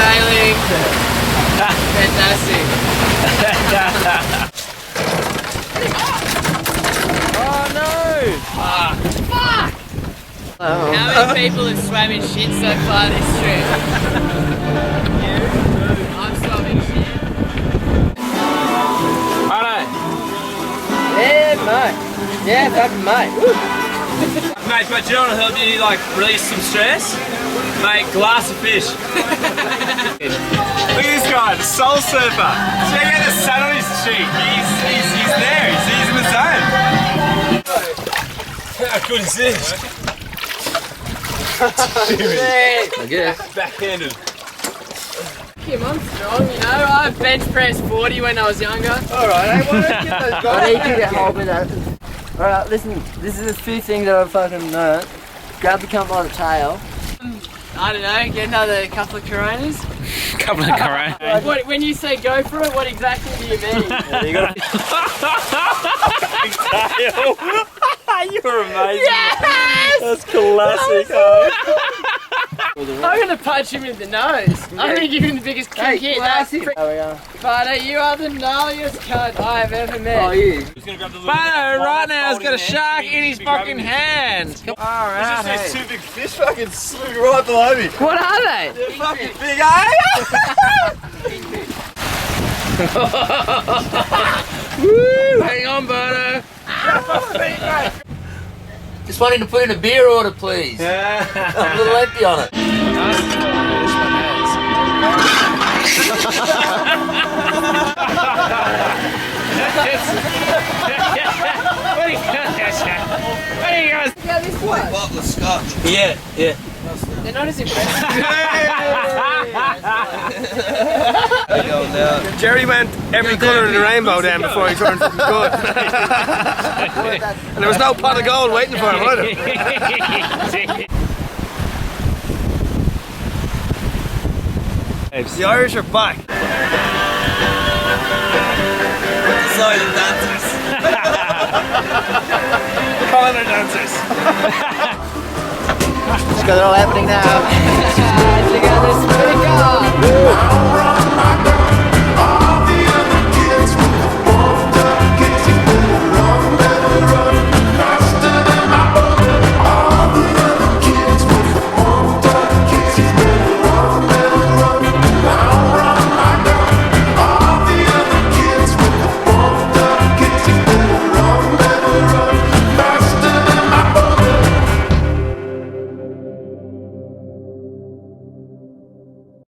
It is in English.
sailing. Fantastic. Oh no! Fuck! How many people have swam in shit so far this trip? I'm swimming shit. Alright. Yeah, mate. Yeah, fucking mate. Mate, but do you know what'll help you like release some stress? Mate, glass of fish. Look at this guy, the soul surfer. Check out the sun on his cheek. He's there. He's in the zone. How good is this? I guess. Backhanded. Kim, I'm strong, you know. I bench pressed 40 when I was younger. Alright, hey, why don't you get those guys? I need you to hold me that. Alright, listen, this is a few things that I've fucking learned. Grab the cunt by the tail. I don't know, get another couple of Coronas. Couple of Coronas. When you say go for it, what exactly do you mean? You got You were amazing. Yes! That's classic. I'm gonna punch him in the nose. I'm gonna give him the biggest kick hit. That's There we go. Bardo, you are the gnarliest cunt I have ever met. Oh, you. Bardo right now has got a shark in his fucking hand. Alright, These two big fish fucking swimming right below me. What are they? They're fucking big, eh? Woo! Hang on, Bardo. Just wanting to put in a beer order, please. I'm a little empty on it. What are you guys? Yeah, this one. Bottle of scotch. Yeah. They're not as impressive. Jerry went every colour in the rainbow then before he turned fucking good. And there was no pot of gold waiting for him either. The Irish are back. Silent dancers. Corner dancers. It's got it all happening now. Together,